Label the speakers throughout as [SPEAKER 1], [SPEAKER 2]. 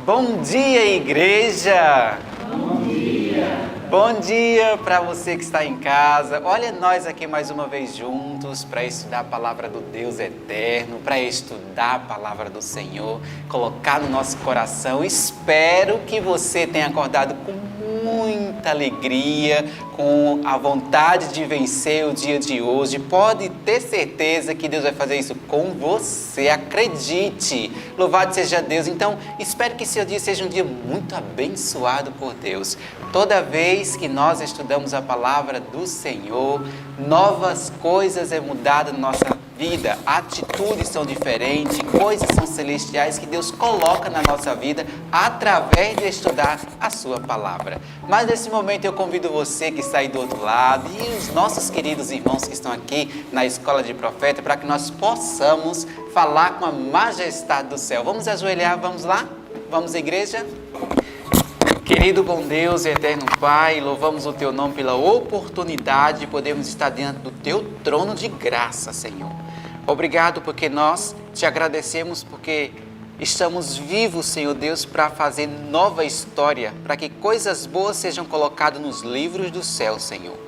[SPEAKER 1] Bom dia, igreja!
[SPEAKER 2] Bom dia!
[SPEAKER 1] Bom dia para você que está em casa. Olha nós aqui mais uma vez juntos para estudar a palavra do Deus eterno, para estudar a palavra do Senhor, colocar no nosso coração. Espero que você tenha acordado com muita alegria, com a vontade de vencer o dia de hoje. Pode ter certeza que Deus vai fazer isso com você. Acredite! Louvado seja Deus. Então, espero que seu dia seja um dia muito abençoado por Deus. Toda vez que nós estudamos a palavra do Senhor, novas coisas é mudada na nossa vida, atitudes são diferentes, coisas são celestiais que Deus coloca na nossa vida através de estudar a sua palavra. Mas nesse momento eu convido você que está aí do outro lado e os nossos queridos irmãos que estão aqui na Escola de Profeta para que nós possamos falar com a majestade do céu. Vamos ajoelhar, vamos lá? Vamos, igreja? Querido bom Deus e eterno Pai, louvamos o Teu nome pela oportunidade de podermos estar diante do Teu trono de graça, Senhor. Obrigado porque nós te agradecemos porque estamos vivos, Senhor Deus, para fazer nova história, para que coisas boas sejam colocadas nos livros do céu, Senhor.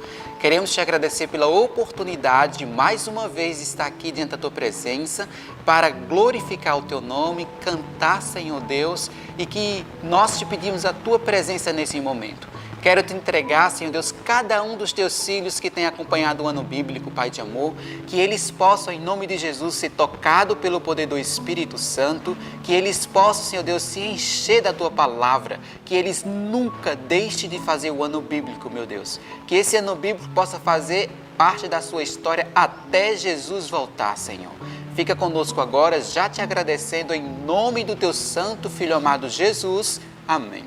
[SPEAKER 1] Queremos te agradecer pela oportunidade de mais uma vez estar aqui diante da Tua presença para glorificar o Teu nome, cantar, Senhor Deus, e que nós te pedimos a Tua presença nesse momento. Quero te entregar, Senhor Deus, cada um dos Teus filhos que tem acompanhado o ano bíblico, Pai de amor, que eles possam, em nome de Jesus, ser tocados pelo poder do Espírito Santo, que eles possam, Senhor Deus, se encher da Tua palavra, que eles nunca deixem de fazer o ano bíblico, meu Deus. Que esse ano bíblico possa fazer parte da sua história até Jesus voltar, Senhor. Fica conosco agora, já te agradecendo em nome do Teu santo Filho amado Jesus. Amém.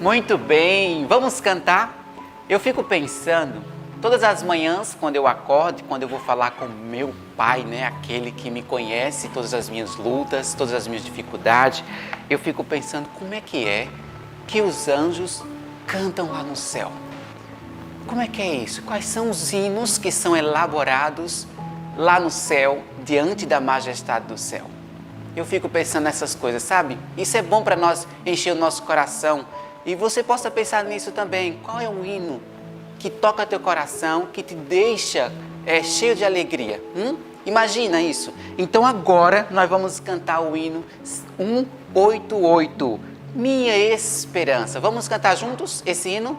[SPEAKER 1] Muito bem, vamos cantar? Eu fico pensando, todas as manhãs quando eu acordo, quando eu vou falar com meu Pai, né, aquele que me conhece, todas as minhas lutas, todas as minhas dificuldades, eu fico pensando como é que os anjos cantam lá no céu. Como é que é isso? Quais são os hinos que são elaborados lá no céu, diante da majestade do céu? Eu fico pensando nessas coisas, sabe? Isso é bom para nós encher o nosso coração. E você possa pensar nisso também. Qual é o hino que toca teu coração, que te deixa cheio de alegria? Imagina isso. Então agora nós vamos cantar o hino 188, Minha Esperança. Vamos cantar juntos esse hino?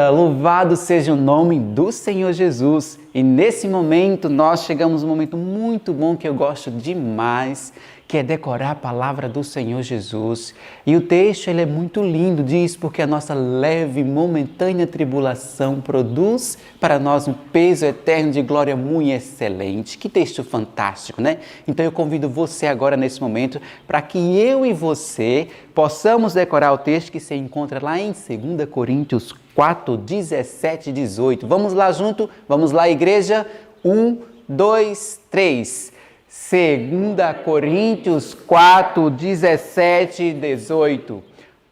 [SPEAKER 1] Louvado seja o nome do Senhor Jesus. E nesse momento nós chegamos a um momento muito bom que eu gosto demais, que é decorar a palavra do Senhor Jesus. E o texto ele é muito lindo, diz, porque a nossa leve e momentânea tribulação produz para nós um peso eterno de glória muito excelente. Que texto fantástico, né? Então eu convido você agora nesse momento para que eu e você possamos decorar o texto que se encontra lá em 2 Coríntios 4, 17 e 18. Vamos lá junto? Vamos lá, igreja? 1, 2, 3. 2 Coríntios 4, 17 e 18.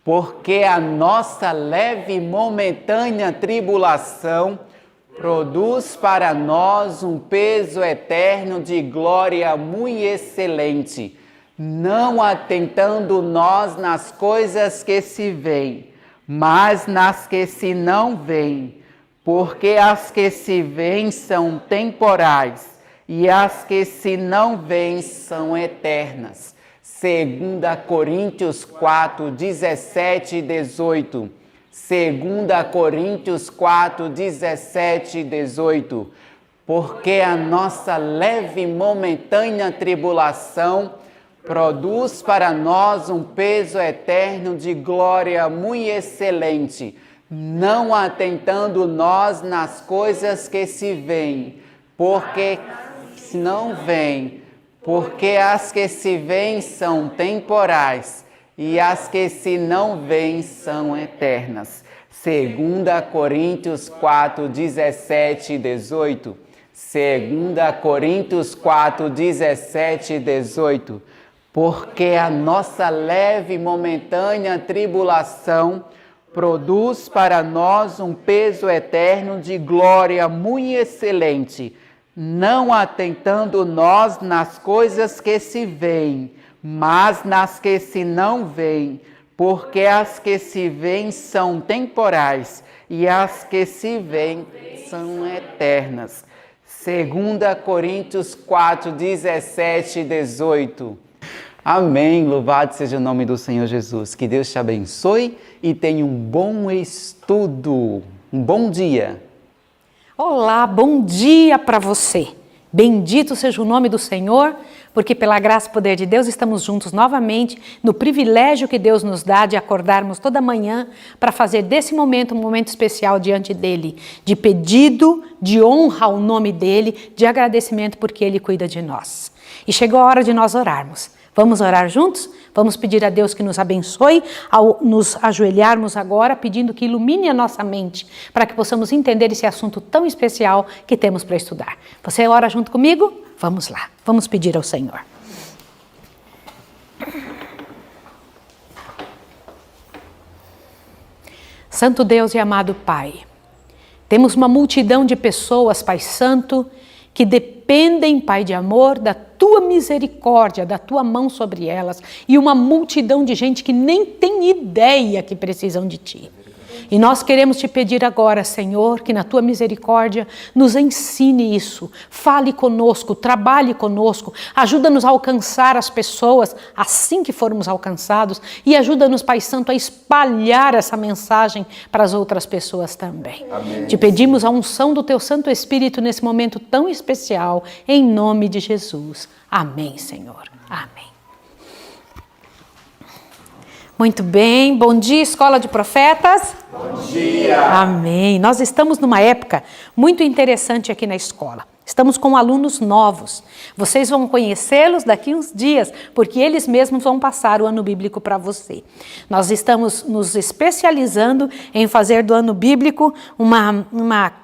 [SPEAKER 1] Porque a nossa leve e momentânea tribulação produz para nós um peso eterno de glória muito excelente, não atentando nós nas coisas que se veem, mas nas que se não veem, porque as que se veem são temporais e as que se não veem são eternas. 2 Coríntios 4, 17 e 18. 2 Coríntios 4, 17 e 18. Porque a nossa leve e momentânea tribulação produz para nós um peso eterno de glória muito excelente, não atentando nós nas coisas que se veem, porque não veem, porque as que se veem são temporais e as que se não veem são eternas. 2 Coríntios 4, 17 e 18. 2 Coríntios 4, 17 e 18. Porque a nossa leve e momentânea tribulação produz para nós um peso eterno de glória muito excelente, não atentando nós nas coisas que se veem, mas nas que se não veem, porque as que se veem são temporais e as que se veem são eternas. 2 Coríntios 4, 17 e 18. Amém, louvado seja o nome do Senhor Jesus. Que Deus te abençoe e tenha um bom estudo. Um bom dia.
[SPEAKER 3] Olá, bom dia para você. Bendito seja o nome do Senhor, porque pela graça e poder de Deus estamos juntos novamente no privilégio que Deus nos dá de acordarmos toda manhã para fazer desse momento um momento especial diante dEle, de pedido, de honra ao nome dEle, de agradecimento porque Ele cuida de nós. E chegou a hora de nós orarmos. Vamos orar juntos? Vamos pedir a Deus que nos abençoe ao nos ajoelharmos agora, pedindo que ilumine a nossa mente, para que possamos entender esse assunto tão especial que temos para estudar. Você ora junto comigo? Vamos lá, vamos pedir ao Senhor. Santo Deus e amado Pai, temos uma multidão de pessoas, Pai Santo, que dependem, Pai de amor, da Tua misericórdia, da Tua mão sobre elas, e uma multidão de gente que nem tem ideia que precisam de Ti. E nós queremos Te pedir agora, Senhor, que na Tua misericórdia nos ensine isso, fale conosco, trabalhe conosco, ajuda-nos a alcançar as pessoas assim que formos alcançados e ajuda-nos, Pai Santo, a espalhar essa mensagem para as outras pessoas também. Amém. Te pedimos a unção do Teu Santo Espírito nesse momento tão especial, em nome de Jesus. Amém, Senhor. Amém. Muito bem, bom dia, Escola de Profetas.
[SPEAKER 1] Bom dia.
[SPEAKER 3] Amém. Nós estamos numa época muito interessante aqui na escola. Estamos com alunos novos. Vocês vão conhecê-los daqui uns dias, porque eles mesmos vão passar o ano bíblico para você. Nós estamos nos especializando em fazer do ano bíblico uma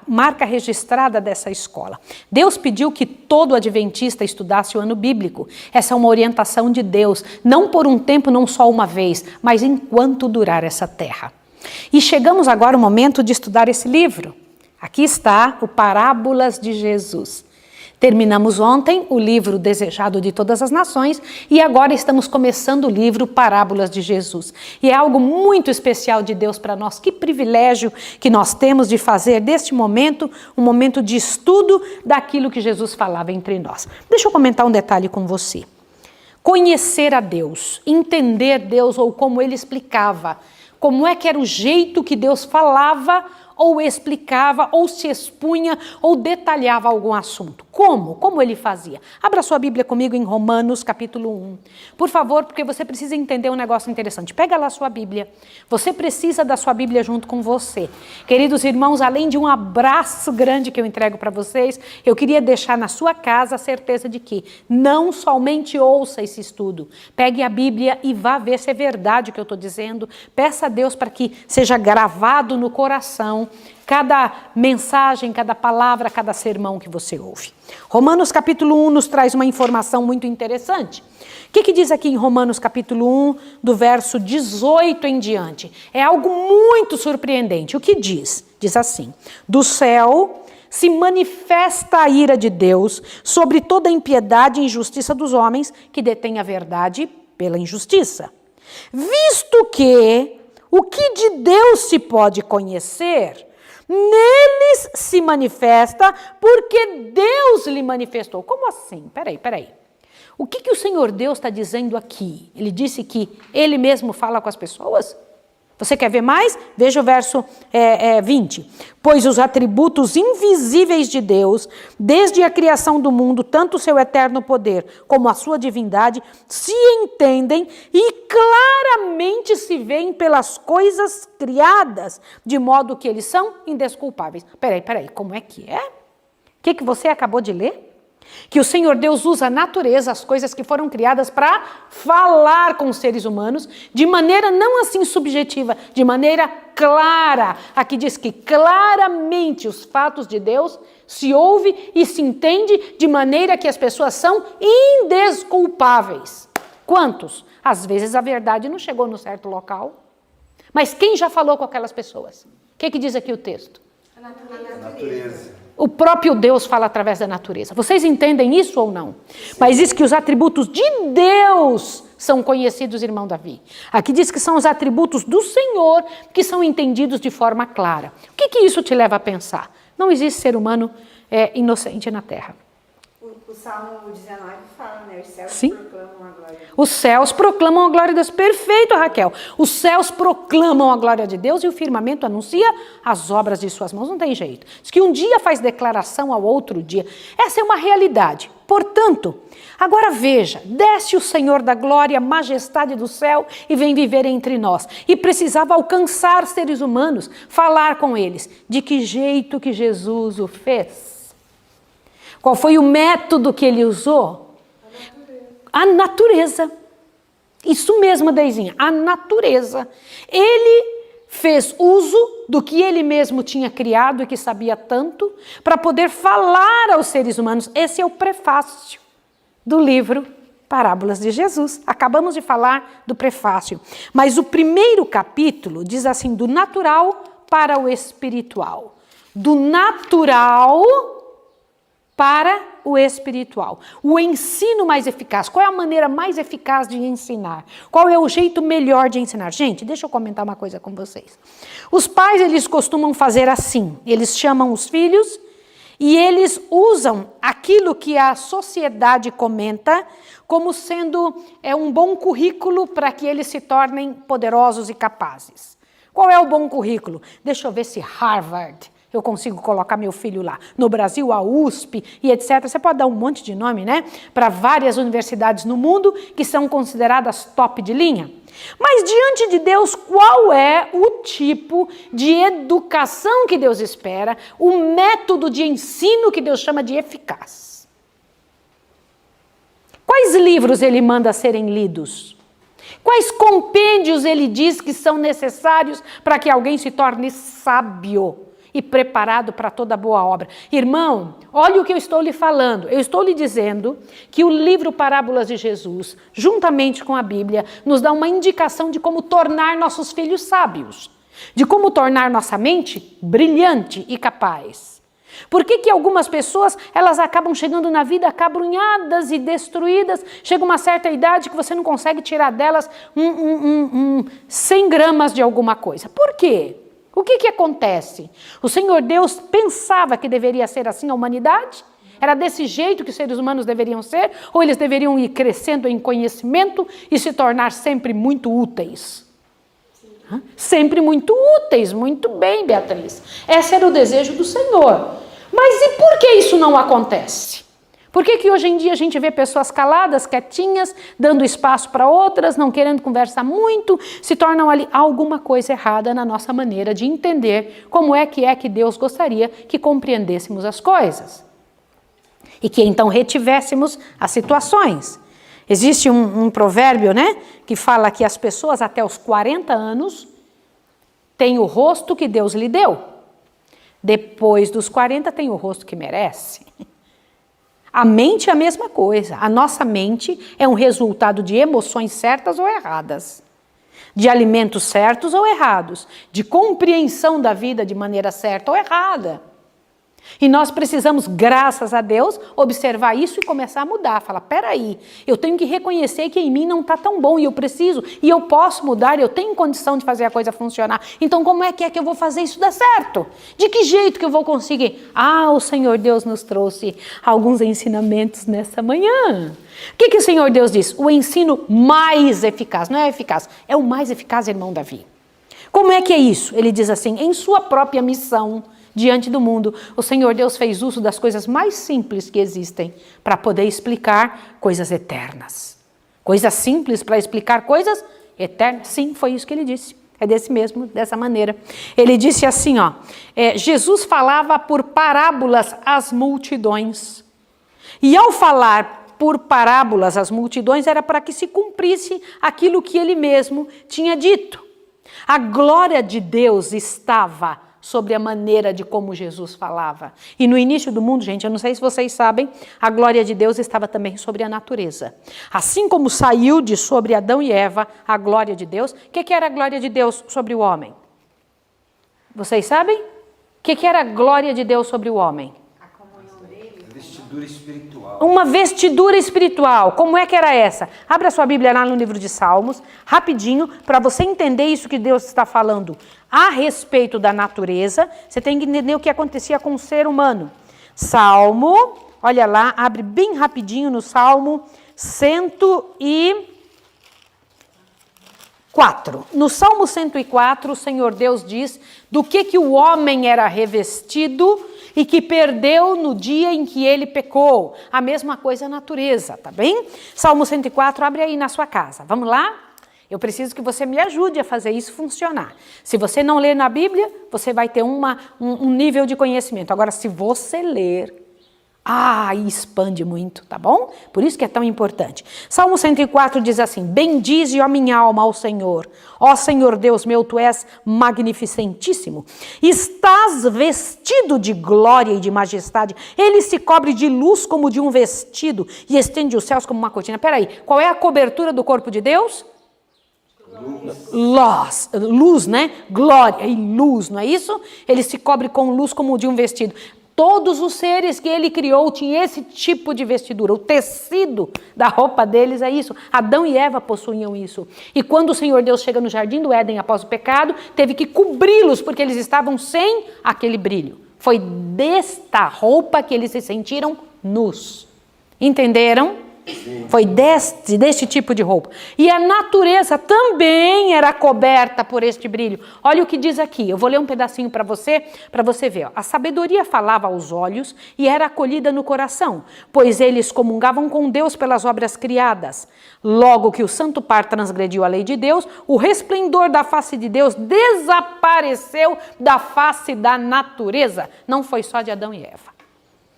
[SPEAKER 3] marca registrada dessa escola. Deus pediu que todo adventista estudasse o ano bíblico. Essa é uma orientação de Deus, não por um tempo, não só uma vez, mas enquanto durar essa terra. E chegamos agora ao momento de estudar esse livro. Aqui está o Parábolas de Jesus. Terminamos ontem o livro Desejado de Todas as Nações e agora estamos começando o livro Parábolas de Jesus. E é algo muito especial de Deus para nós. Que privilégio que nós temos de fazer deste momento um momento de estudo daquilo que Jesus falava entre nós. Deixa eu comentar um detalhe com você. Conhecer a Deus, entender Deus ou como Ele explicava, como é que era o jeito que Deus falava ou explicava, ou se expunha, ou detalhava algum assunto. Como? Como ele fazia? Abra sua Bíblia comigo em Romanos capítulo 1. Por favor, porque você precisa entender um negócio interessante. Pega lá a sua Bíblia. Você precisa da sua Bíblia junto com você. Queridos irmãos, além de um abraço grande que eu entrego para vocês, eu queria deixar na sua casa a certeza de que não somente ouça esse estudo. Pegue a Bíblia e vá ver se é verdade o que eu estou dizendo. Peça a Deus para que seja gravado no coração cada mensagem, cada palavra, cada sermão que você ouve. Romanos capítulo 1 nos traz uma informação muito interessante. O que diz aqui em Romanos capítulo 1, do verso 18 em diante? É algo muito surpreendente. O que diz? Diz assim: do céu se manifesta a ira de Deus sobre toda a impiedade e injustiça dos homens que detêm a verdade pela injustiça. Visto que o que de Deus se pode conhecer, neles se manifesta porque Deus lhe manifestou. Como assim? Peraí. O que o Senhor Deus está dizendo aqui? Ele disse que Ele mesmo fala com as pessoas? Você quer ver mais? Veja o verso 20. Pois os atributos invisíveis de Deus, desde a criação do mundo, tanto o seu eterno poder como a sua divindade, se entendem e claramente se veem pelas coisas criadas, de modo que eles são indesculpáveis. Peraí, como é que é? O que você acabou de ler? Que o Senhor Deus usa a natureza, as coisas que foram criadas para falar com os seres humanos, de maneira não assim subjetiva, de maneira clara. Aqui diz que claramente os fatos de Deus se ouve e se entende de maneira que as pessoas são indesculpáveis. Quantos? Às vezes a verdade não chegou no certo local, mas quem já falou com aquelas pessoas? O que diz aqui o texto?
[SPEAKER 2] A natureza.
[SPEAKER 3] O próprio Deus fala através da natureza. Vocês entendem isso ou não? Sim. Mas diz que os atributos de Deus são conhecidos, irmão Davi. Aqui diz que são os atributos do Senhor que são entendidos de forma clara. O que isso te leva a pensar? Não existe ser humano inocente na terra.
[SPEAKER 2] O Salmo 19 fala, né? Os céus
[SPEAKER 3] Sim.
[SPEAKER 2] proclamam a glória de Deus.
[SPEAKER 3] Os céus proclamam a glória de Deus. Perfeito, Raquel. Os céus proclamam a glória de Deus e o firmamento anuncia as obras de suas mãos. Não tem jeito. Diz que um dia faz declaração ao outro dia. Essa é uma realidade. Portanto, agora veja, desce o Senhor da glória, majestade do céu e vem viver entre nós. E precisava alcançar seres humanos, falar com eles. De que jeito que Jesus o fez? Qual foi o método que ele usou? A natureza. Isso mesmo, Deizinha, a natureza. Ele fez uso do que ele mesmo tinha criado e que sabia tanto, para poder falar aos seres humanos. Esse é o prefácio do livro Parábolas de Jesus. Acabamos de falar do prefácio. Mas o primeiro capítulo diz assim, do natural para o espiritual. Do natural para o espiritual. O ensino mais eficaz. Qual é a maneira mais eficaz de ensinar? Qual é o jeito melhor de ensinar? Gente, deixa eu comentar uma coisa com vocês. Os pais, eles costumam fazer assim. Eles chamam os filhos e eles usam aquilo que a sociedade comenta como sendo um bom currículo para que eles se tornem poderosos e capazes. Qual é o bom currículo? Deixa eu ver se Harvard eu consigo colocar meu filho lá. No Brasil, a USP e etc. Você pode dar um monte de nome, né? Para várias universidades no mundo que são consideradas top de linha. Mas diante de Deus, qual é o tipo de educação que Deus espera? O método de ensino que Deus chama de eficaz? Quais livros ele manda serem lidos? Quais compêndios ele diz que são necessários para que alguém se torne sábio e preparado para toda boa obra? Irmão, olha o que eu estou lhe falando. Eu estou lhe dizendo que o livro Parábolas de Jesus, juntamente com a Bíblia, nos dá uma indicação de como tornar nossos filhos sábios, de como tornar nossa mente brilhante e capaz. Por que algumas pessoas, elas acabam chegando na vida acabrunhadas e destruídas, chega uma certa idade que você não consegue tirar delas 100 gramas de alguma coisa? Por quê? O que acontece? O Senhor Deus pensava que deveria ser assim a humanidade? Era desse jeito que os seres humanos deveriam ser? Ou eles deveriam ir crescendo em conhecimento e se tornar sempre muito úteis? Sempre muito úteis, muito bem, Beatriz. Esse era o desejo do Senhor. Mas e por que isso não acontece? Por que hoje em dia a gente vê pessoas caladas, quietinhas, dando espaço para outras, não querendo conversar muito, se tornam ali alguma coisa errada na nossa maneira de entender como é que Deus gostaria que compreendêssemos as coisas. E que então retivéssemos as situações. Existe um provérbio, né, que fala que as pessoas até os 40 anos têm o rosto que Deus lhe deu. Depois dos 40 tem o rosto que merece. A mente é a mesma coisa. A nossa mente é um resultado de emoções certas ou erradas, de alimentos certos ou errados, de compreensão da vida de maneira certa ou errada. E nós precisamos, graças a Deus, observar isso e começar a mudar. Falar, peraí, eu tenho que reconhecer que em mim não está tão bom e eu preciso, e eu posso mudar, eu tenho condição de fazer a coisa funcionar. Então como é que eu vou fazer isso dar certo? De que jeito que eu vou conseguir? O Senhor Deus nos trouxe alguns ensinamentos nessa manhã. O que o Senhor Deus diz? O ensino mais eficaz, não é eficaz, é o mais eficaz, irmão Davi. Como é que é isso? Ele diz assim, em sua própria missão, diante do mundo, o Senhor Deus fez uso das coisas mais simples que existem para poder explicar coisas eternas. Coisas simples para explicar coisas eternas. Sim, foi isso que ele disse. É dessa maneira. Ele disse assim, Jesus falava por parábolas às multidões. E ao falar por parábolas às multidões, era para que se cumprisse aquilo que ele mesmo tinha dito. A glória de Deus estava sobre a maneira de como Jesus falava. E no início do mundo, gente, eu não sei se vocês sabem, a glória de Deus estava também sobre a natureza. Assim como saiu de sobre Adão e Eva a glória de Deus, o que era a glória de Deus sobre o homem? Vocês sabem? O que era a glória de Deus sobre o homem?
[SPEAKER 2] A comunhão dele.
[SPEAKER 4] Vestidura espiritual.
[SPEAKER 3] Uma vestidura espiritual. Como é que era essa? Abra sua Bíblia lá no livro de Salmos, rapidinho, para você entender isso que Deus está falando a respeito da natureza. Você tem que entender o que acontecia com o ser humano. Salmo, olha lá, abre bem rapidinho no Salmo 104. No Salmo 104, o Senhor Deus diz do que o homem era revestido e que perdeu no dia em que ele pecou. A mesma coisa a natureza, tá bem? Salmo 104, abre aí na sua casa. Vamos lá? Eu preciso que você me ajude a fazer isso funcionar. Se você não ler na Bíblia, você vai ter um nível de conhecimento. Agora, se você ler, expande muito, tá bom? Por isso que é tão importante. Salmo 104 diz assim, bendize, ó minha alma, ao Senhor. Ó Senhor Deus meu, tu és magnificentíssimo. Estás vestido de glória e de majestade. Ele se cobre de luz como de um vestido e estende os céus como uma cortina. Peraí, qual é a cobertura do corpo de Deus? Luz, né? Glória e luz, não é isso? Ele se cobre com luz como de um vestido. Todos os seres que ele criou tinham esse tipo de vestidura. O tecido da roupa deles é isso. Adão e Eva possuíam isso. E quando o Senhor Deus chega no jardim do Éden após o pecado, teve que cobri-los porque eles estavam sem aquele brilho. Foi desta roupa que eles se sentiram nus. Entenderam? Sim. Foi deste tipo de roupa. E a natureza também era coberta por este brilho. Olha o que diz aqui, eu vou ler um pedacinho para você ver. A sabedoria falava aos olhos e era acolhida no coração, pois eles comungavam com Deus pelas obras criadas. Logo que o santo par transgrediu a lei de Deus, o resplendor da face de Deus desapareceu da face da natureza. Não foi só de Adão e Eva.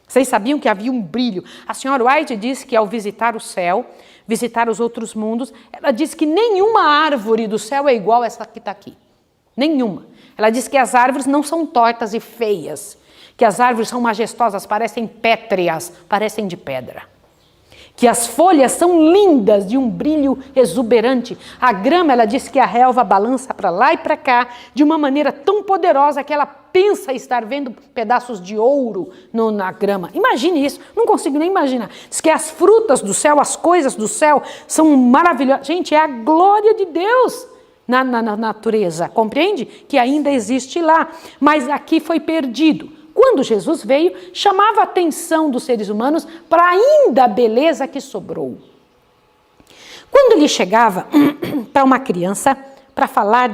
[SPEAKER 3] Vocês sabiam que havia um brilho? A senhora White disse que ao visitar o céu, visitar os outros mundos, ela disse que nenhuma árvore do céu é igual a essa que está aqui. Nenhuma. Ela disse que as árvores não são tortas e feias, que as árvores são majestosas, parecem pétreas, parecem de pedra. Que as folhas são lindas, de um brilho exuberante. A grama, ela disse que a relva balança para lá e para cá, de uma maneira tão poderosa que ela pensa estar vendo pedaços de ouro na grama. Imagine isso, não consigo nem imaginar. Diz que as frutas do céu, as coisas do céu são maravilhosas. Gente, é a glória de Deus na natureza, compreende? Que ainda existe lá, mas aqui foi perdido. Quando Jesus veio, chamava a atenção dos seres humanos para ainda a beleza que sobrou. Quando ele chegava para uma criança, para falar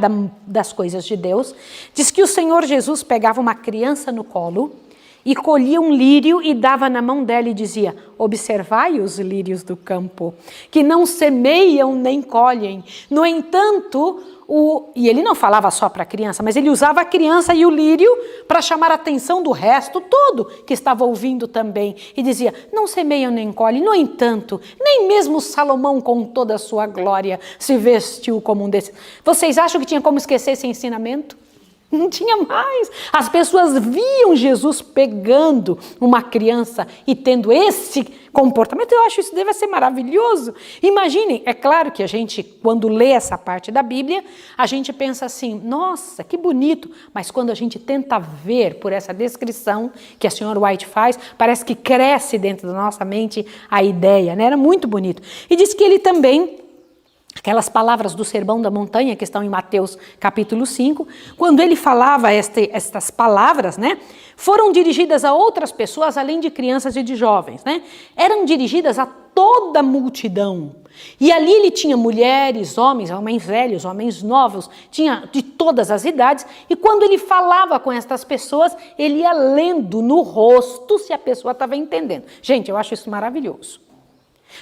[SPEAKER 3] das coisas de Deus, diz que o Senhor Jesus pegava uma criança no colo e colhia um lírio e dava na mão dela e dizia: observai os lírios do campo, que não semeiam nem colhem. No entanto, e ele não falava só para a criança, mas ele usava a criança e o lírio para chamar a atenção do resto todo que estava ouvindo também. E dizia: não semeiam nem colhem. No entanto, nem mesmo Salomão com toda a sua glória se vestiu como um desses. Vocês acham que tinha como esquecer esse ensinamento? Não tinha mais. As pessoas viam Jesus pegando uma criança e tendo esse comportamento. Eu acho isso deve ser maravilhoso. Imaginem, é claro que a gente, quando lê essa parte da Bíblia, a gente pensa assim: nossa, que bonito. Mas quando a gente tenta ver por essa descrição que a senhora White faz, parece que cresce dentro da nossa mente a ideia, né? Era muito bonito. E diz que ele também, aquelas palavras do Sermão da Montanha, que estão em Mateus capítulo 5, quando ele falava estas palavras, né, foram dirigidas a outras pessoas, além de crianças e de jovens, né? Eram dirigidas a toda a multidão. E ali ele tinha mulheres, homens velhos, homens novos, tinha de todas as idades, e quando ele falava com estas pessoas, ele ia lendo no rosto se a pessoa estava entendendo. Gente, eu acho isso maravilhoso.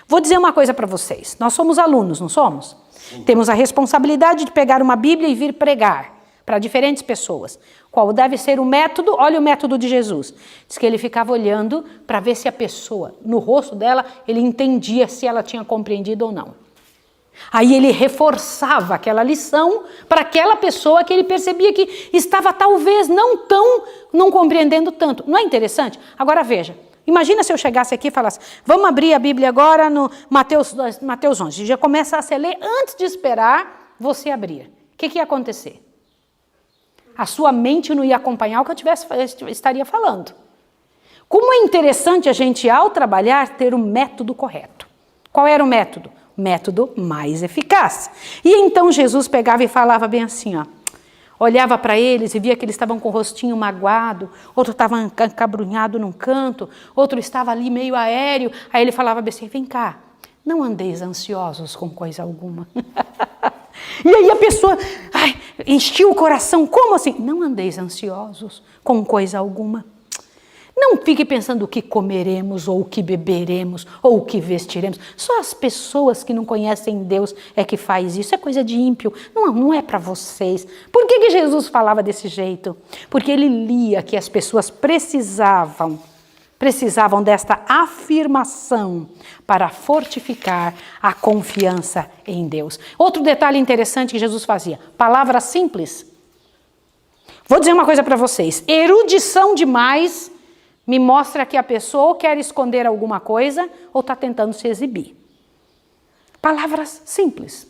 [SPEAKER 3] Vou dizer uma coisa para vocês. Nós somos alunos, não somos? Sim. Temos a responsabilidade de pegar uma Bíblia e vir pregar para diferentes pessoas. Qual deve ser o método? Olha o método de Jesus. Diz que ele ficava olhando para ver se a pessoa, no rosto dela, ele entendia se ela tinha compreendido ou não. Aí ele reforçava aquela lição para aquela pessoa que ele percebia que estava talvez não compreendendo tanto. Não é interessante? Agora veja. Imagina se eu chegasse aqui e falasse: vamos abrir a Bíblia agora no Mateus 11. Já começa a se ler antes de esperar você abrir. O que ia acontecer? A sua mente não ia acompanhar o que eu estaria falando. Como é interessante a gente, ao trabalhar, ter o método correto. Qual era o método? O método mais eficaz. E então Jesus pegava e falava bem assim, ó. Olhava para eles e via que eles estavam com o rostinho magoado, outro estava encabrunhado num canto, outro estava ali meio aéreo. Aí ele falava assim: vem cá, não andeis ansiosos com coisa alguma. E aí a pessoa enchia o coração. Como assim? Não andeis ansiosos com coisa alguma. Não fique pensando o que comeremos, ou o que beberemos, ou o que vestiremos. Só as pessoas que não conhecem Deus é que faz isso. É coisa de ímpio. Não é para vocês. Por que Jesus falava desse jeito? Porque ele lia que as pessoas precisavam desta afirmação para fortificar a confiança em Deus. Outro detalhe interessante que Jesus fazia: palavras simples. Vou dizer uma coisa para vocês. Erudição demais me mostra que a pessoa ou quer esconder alguma coisa ou está tentando se exibir. Palavras simples.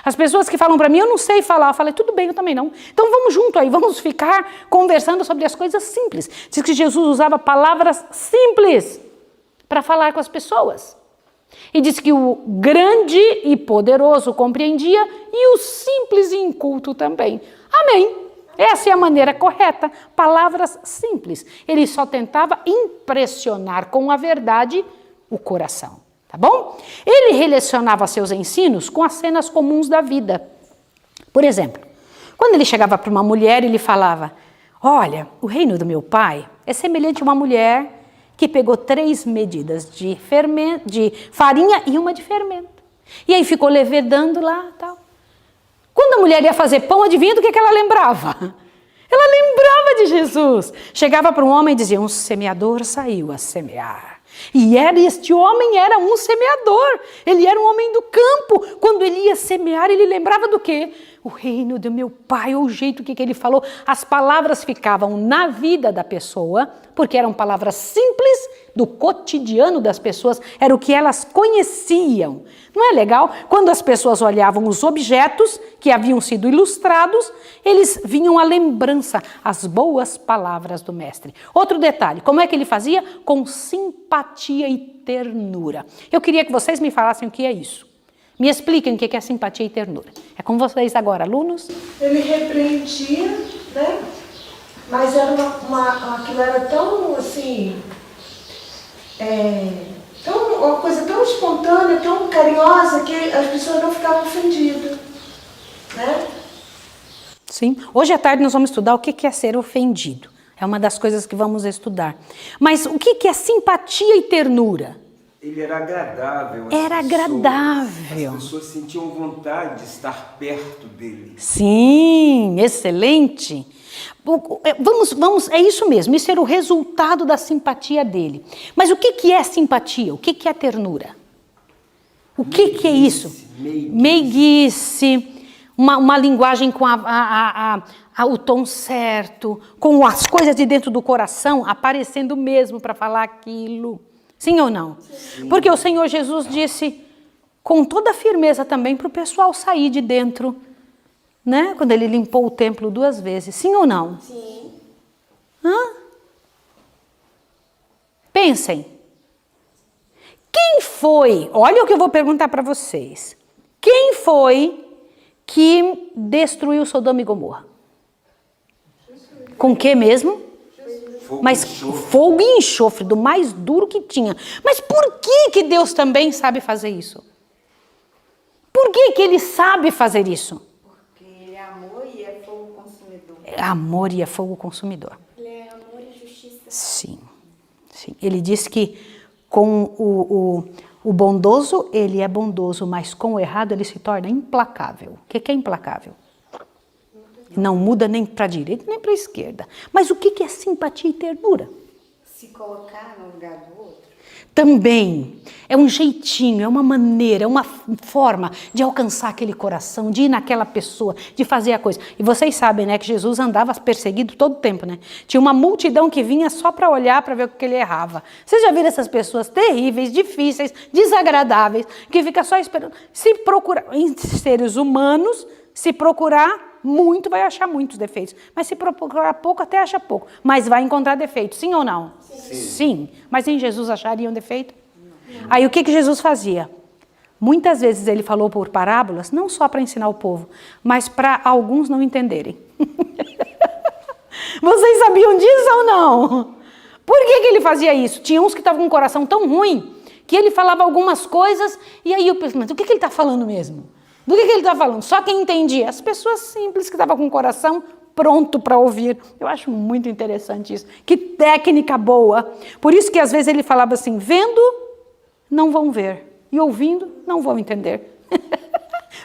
[SPEAKER 3] As pessoas que falam para mim: eu não sei falar, eu falei: tudo bem, eu também não. Então vamos junto aí, vamos ficar conversando sobre as coisas simples. Diz que Jesus usava palavras simples para falar com as pessoas. E diz que o grande e poderoso compreendia e o simples e inculto também. Amém. Essa é a maneira correta, palavras simples. Ele só tentava impressionar com a verdade o coração, tá bom? Ele relacionava seus ensinos com as cenas comuns da vida. Por exemplo, quando ele chegava para uma mulher, ele falava: olha, o reino do meu pai é semelhante a uma mulher que pegou 3 medidas de farinha e uma de fermento. E aí ficou levedando lá e tal. Quando a mulher ia fazer pão, adivinha do que ela lembrava? Ela lembrava de Jesus. Chegava para um homem e dizia: um semeador saiu a semear. E este homem era um semeador. Ele era um homem do campo. Quando ele ia semear, ele lembrava do quê? O reino do meu pai, ou o jeito que ele falou. As palavras ficavam na vida da pessoa, porque eram palavras simples do cotidiano das pessoas, era o que elas conheciam. Não é legal? Quando as pessoas olhavam os objetos que haviam sido ilustrados, eles vinham à lembrança, as boas palavras do mestre. Outro detalhe, como é que ele fazia? Com simpatia e ternura. Eu queria que vocês me falassem o que é isso. Me expliquem o que é simpatia e ternura. É com vocês agora, alunos.
[SPEAKER 4] Ele repreendia, né? Mas era aquilo era tão assim, uma coisa tão espontânea, tão carinhosa, que as pessoas não ficavam ofendidas, né?
[SPEAKER 3] Sim. Hoje à tarde nós vamos estudar o que é ser ofendido. É uma das coisas que vamos estudar. Mas o que é simpatia e ternura?
[SPEAKER 5] Ele era agradável.
[SPEAKER 3] Era agradável.
[SPEAKER 5] As pessoas sentiam vontade de estar perto dele.
[SPEAKER 3] Sim, excelente. É isso mesmo, isso era o resultado da simpatia dele. Mas o que é simpatia? O que é ternura? O que é isso? Meiguice, uma linguagem com o tom certo, com as coisas de dentro do coração aparecendo mesmo para falar aquilo. Sim ou não? Sim. Porque o Senhor Jesus disse com toda firmeza também para o pessoal sair de dentro, né? Quando ele limpou o templo 2 vezes. Sim ou não?
[SPEAKER 2] Sim.
[SPEAKER 3] Pensem. Quem foi? Olha o que eu vou perguntar para vocês. Quem foi que destruiu Sodoma e Gomorra? Com o que mesmo? Mas fogo e enxofre, do mais duro que tinha. Mas por que Deus também sabe fazer isso? Por que ele sabe fazer isso?
[SPEAKER 2] Porque ele é amor e é fogo consumidor.
[SPEAKER 3] É amor e é fogo consumidor.
[SPEAKER 2] Ele é amor e justiça.
[SPEAKER 3] Sim, sim. Ele diz que com o bondoso, ele é bondoso, mas com o errado ele se torna implacável. O que é implacável? Não muda nem para a direita, nem para a esquerda. Mas o que é simpatia e ternura?
[SPEAKER 2] Se colocar no lugar do outro.
[SPEAKER 3] Também é um jeitinho, é uma maneira, é uma forma de alcançar aquele coração, de ir naquela pessoa, de fazer a coisa. E vocês sabem, né, que Jesus andava perseguido todo o tempo, né? Tinha uma multidão que vinha só para olhar, para ver o que ele errava. Vocês já viram essas pessoas terríveis, difíceis, desagradáveis, que ficam só esperando? Se procurar, em seres humanos, se procurar muito, vai achar muitos defeitos. Mas se procurar pouco, até acha pouco. Mas vai encontrar defeitos, sim ou não? Sim. Sim. Mas em Jesus achariam defeito? Não. Aí o que Jesus fazia? Muitas vezes ele falou por parábolas, não só para ensinar o povo, mas para alguns não entenderem. Vocês sabiam disso ou não? Por que ele fazia isso? Tinha uns que estavam com o coração tão ruim, que ele falava algumas coisas, e aí eu pensei, mas o que ele está falando mesmo? Do que ele está falando? Só quem entendia. As pessoas simples que estavam com o coração pronto para ouvir. Eu acho muito interessante isso. Que técnica boa. Por isso que às vezes ele falava assim, vendo, não vão ver. E ouvindo, não vão entender.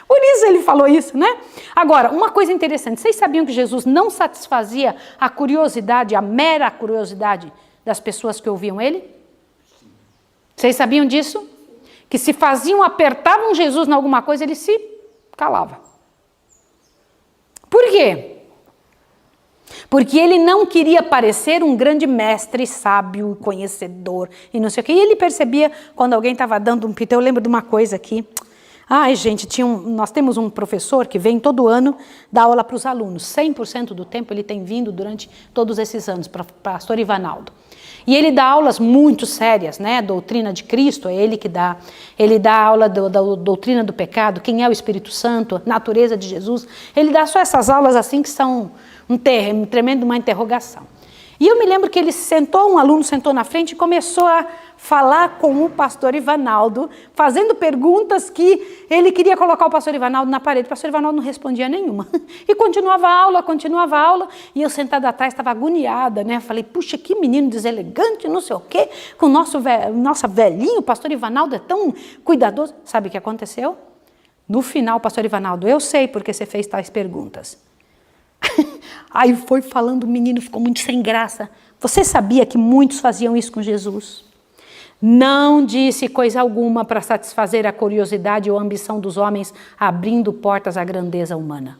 [SPEAKER 3] Por isso ele falou isso, né? Agora, uma coisa interessante. Vocês sabiam que Jesus não satisfazia a curiosidade, a mera curiosidade das pessoas que ouviam ele? Vocês sabiam disso? Que se apertavam Jesus em alguma coisa, ele se calava. Por quê? Porque ele não queria parecer um grande mestre, sábio, conhecedor e não sei o quê. E ele percebia quando alguém estava dando um pito. Eu lembro de uma coisa aqui. Ai, gente, nós temos um professor que vem todo ano dar aula para os alunos. 100% do tempo ele tem vindo durante todos esses anos, pastor Ivanaldo. E ele dá aulas muito sérias, né? Doutrina de Cristo, é ele que dá. Ele dá aula da doutrina do pecado, quem é o Espírito Santo, natureza de Jesus. Ele dá só essas aulas assim que são um tremendo uma interrogação. E eu me lembro que um aluno sentou na frente e começou a falar com o pastor Ivanaldo, fazendo perguntas que ele queria colocar o pastor Ivanaldo na parede. O pastor Ivanaldo não respondia nenhuma. E continuava a aula, e eu sentada atrás estava agoniada, né? Falei, puxa, que menino deselegante, não sei o quê, com o nosso velhinho, o pastor Ivanaldo é tão cuidadoso. Sabe o que aconteceu? No final, o pastor Ivanaldo, eu sei porque você fez tais perguntas. Aí foi falando, o menino ficou muito sem graça. Você sabia que muitos faziam isso com Jesus? Não disse coisa alguma para satisfazer a curiosidade ou a ambição dos homens, abrindo portas à grandeza humana.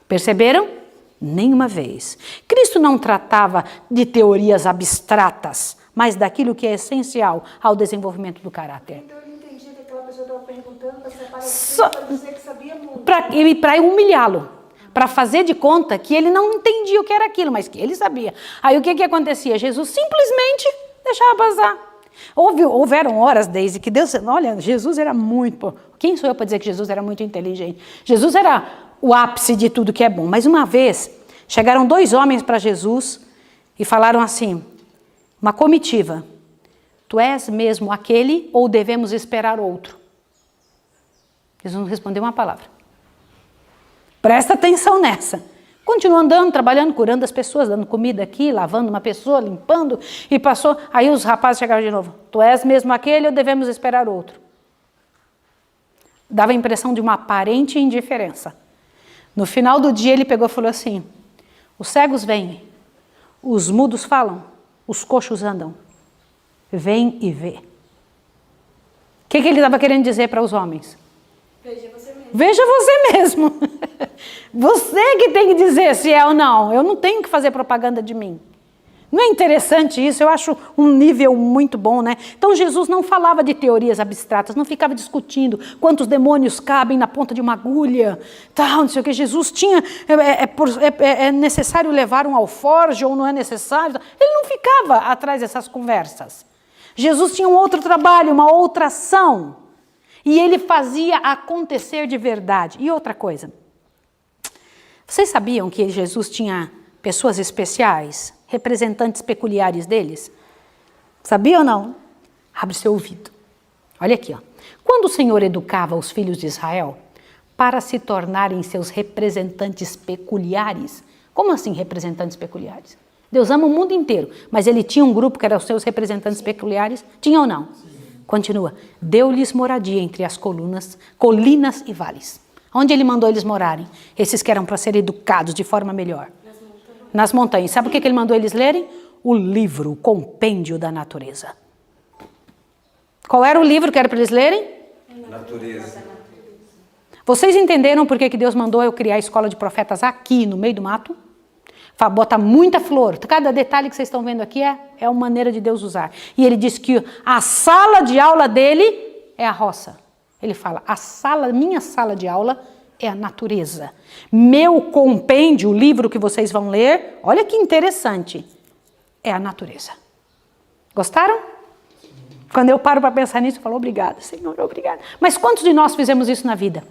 [SPEAKER 3] Perceberam? Nenhuma vez. Cristo não tratava de teorias abstratas, mas daquilo que é essencial ao desenvolvimento do caráter.
[SPEAKER 4] Então ele entendia que aquela pessoa estava perguntando para se aparecer, para dizer que sabia muito.
[SPEAKER 3] Para humilhá-lo, para fazer de conta que ele não entendia o que era aquilo, mas que ele sabia. Aí o que acontecia? Jesus simplesmente deixava passar. Houveram horas, Deise, que Deus... Olha, Jesus era muito... Quem sou eu para dizer que Jesus era muito inteligente? Jesus era o ápice de tudo que é bom. Mas uma vez, chegaram 2 homens para Jesus e falaram assim, uma comitiva, tu és mesmo aquele ou devemos esperar outro? Jesus não respondeu uma palavra. Presta atenção nessa. Continua andando, trabalhando, curando as pessoas, dando comida aqui, lavando uma pessoa, limpando, e passou. Aí os rapazes chegaram de novo. Tu és mesmo aquele ou devemos esperar outro? Dava a impressão de uma aparente indiferença. No final do dia ele pegou e falou assim: os cegos vêm, os mudos falam, os coxos andam. Vem e vê. O que ele estava querendo dizer para os homens?
[SPEAKER 4] Veja você mesmo.
[SPEAKER 3] Veja você mesmo. Você que tem que dizer se é ou não. Eu não tenho que fazer propaganda de mim. Não é interessante isso? Eu acho um nível muito bom, né? Então Jesus não falava de teorias abstratas, não ficava discutindo quantos demônios cabem na ponta de uma agulha, tal, não sei o que. Jesus tinha, é necessário levar um alforje ou não é necessário? Ele não ficava atrás dessas conversas. Jesus tinha um outro trabalho, uma outra ação. E ele fazia acontecer de verdade. E outra coisa, vocês sabiam que Jesus tinha pessoas especiais, representantes peculiares deles? Sabia ou não? Abre seu ouvido. Olha aqui, ó. Quando o Senhor educava os filhos de Israel para se tornarem seus representantes peculiares, como assim representantes peculiares? Deus ama o mundo inteiro, mas ele tinha um grupo que eram os seus representantes peculiares? Tinha ou não? Continua. Deu-lhes moradia entre as colinas e vales. Onde ele mandou eles morarem? Esses que eram para ser educados de forma melhor. Nas montanhas. Sabe o que ele mandou eles lerem? O livro, o compêndio da natureza. Qual era o livro que era para eles lerem?
[SPEAKER 5] Natureza.
[SPEAKER 3] Vocês entenderam por que Deus mandou eu criar a escola de profetas aqui no meio do mato? Bota muita flor. Cada detalhe que vocês estão vendo aqui é uma maneira de Deus usar. E ele diz que a sala de aula dele é a roça. Ele fala, minha sala de aula é a natureza. Meu compêndio, o livro que vocês vão ler, olha que interessante, é a natureza. Gostaram? Quando eu paro para pensar nisso, eu falo, obrigada, Senhor, obrigada. Mas quantos de nós fizemos isso na vida?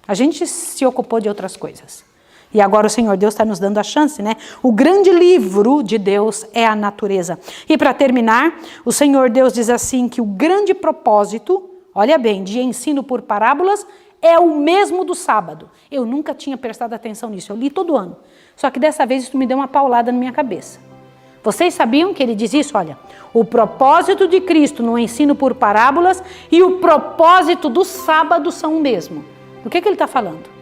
[SPEAKER 3] A gente se ocupou de outras coisas. E agora o Senhor Deus está nos dando a chance, né? O grande livro de Deus é a natureza. E para terminar, o Senhor Deus diz assim que o grande propósito, olha bem, de ensino por parábolas é o mesmo do sábado. Eu nunca tinha prestado atenção nisso, eu li todo ano. Só que dessa vez isso me deu uma paulada na minha cabeça. Vocês sabiam que ele diz isso? Olha, o propósito de Cristo no ensino por parábolas e o propósito do sábado são o mesmo. Do que ele está falando?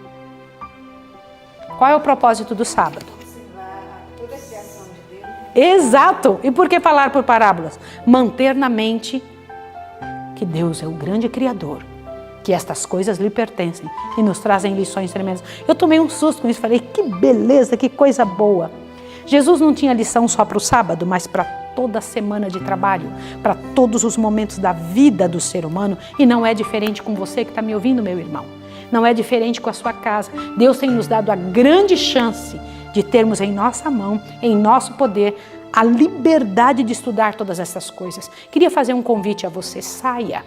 [SPEAKER 3] Qual é o propósito do sábado?
[SPEAKER 2] Toda a criação de Deus.
[SPEAKER 3] Exato! E por que falar por parábolas? Manter na mente que Deus é o grande Criador, que estas coisas lhe pertencem e nos trazem lições tremendas. Eu tomei um susto com isso, falei, que beleza, que coisa boa. Jesus não tinha lição só para o sábado, mas para toda a semana de trabalho, para todos os momentos da vida do ser humano, e não é diferente com você que está me ouvindo, meu irmão. Não é diferente com a sua casa. Deus tem nos dado a grande chance de termos em nossa mão, em nosso poder, a liberdade de estudar todas essas coisas. Queria fazer um convite a você, saia,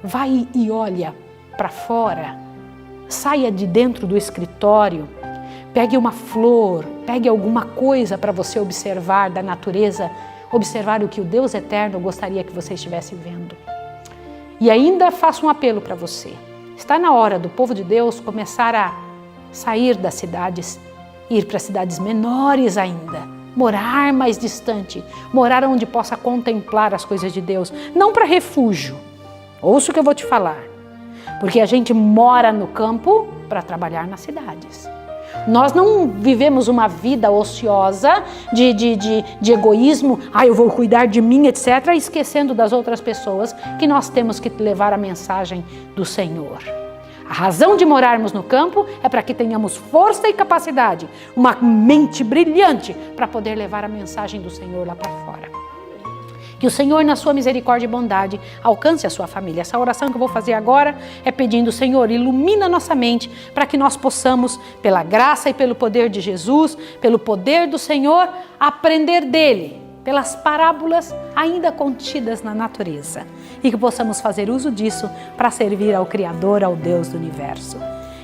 [SPEAKER 3] vai e olha para fora, saia de dentro do escritório, pegue uma flor, pegue alguma coisa para você observar da natureza, observar o que o Deus eterno gostaria que você estivesse vendo. E ainda faço um apelo para você. Está na hora do povo de Deus começar a sair das cidades, ir para cidades menores ainda, morar mais distante, morar onde possa contemplar as coisas de Deus, não para refúgio. Ouça o que eu vou te falar, porque a gente mora no campo para trabalhar nas cidades. Nós não vivemos uma vida ociosa de egoísmo, eu vou cuidar de mim, etc., esquecendo das outras pessoas que nós temos que levar a mensagem do Senhor. A razão de morarmos no campo é para que tenhamos força e capacidade, uma mente brilhante para poder levar a mensagem do Senhor lá para fora. Que o Senhor, na sua misericórdia e bondade, alcance a sua família. Essa oração que eu vou fazer agora é pedindo, Senhor, ilumina nossa mente para que nós possamos, pela graça e pelo poder de Jesus, pelo poder do Senhor, aprender dele, pelas parábolas ainda contidas na natureza. E que possamos fazer uso disso para servir ao Criador, ao Deus do universo.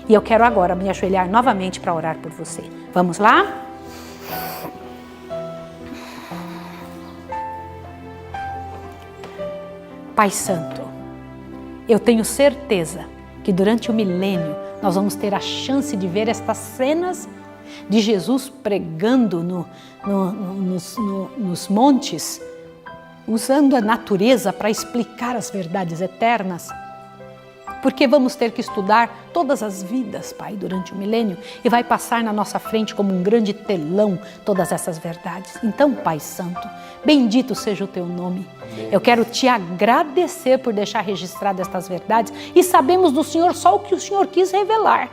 [SPEAKER 3] E eu quero agora me ajoelhar novamente para orar por você. Vamos lá? Pai Santo, eu tenho certeza que durante o milênio nós vamos ter a chance de ver estas cenas de Jesus pregando nos montes, usando a natureza para explicar as verdades eternas. Porque vamos ter que estudar todas as vidas, Pai, durante o milênio, e vai passar na nossa frente como um grande telão todas essas verdades. Então, Pai Santo, bendito seja o Teu nome. Eu quero Te agradecer por deixar registradas estas verdades, e sabemos do Senhor só o que o Senhor quis revelar.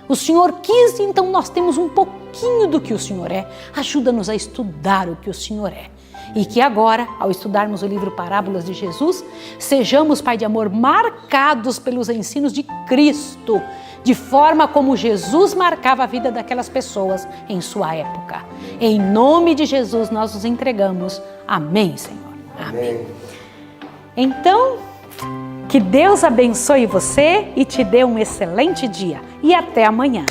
[SPEAKER 3] O Senhor quis, então nós temos um pouquinho do que o Senhor é. Ajuda-nos a estudar o que o Senhor é. E que agora, ao estudarmos o livro Parábolas de Jesus, sejamos, Pai de amor, marcados pelos ensinos de Cristo, de forma como Jesus marcava a vida daquelas pessoas em sua época. Em nome de Jesus nós nos entregamos. Amém, Senhor. Amém. Então, que Deus abençoe você e te dê um excelente dia. E até amanhã.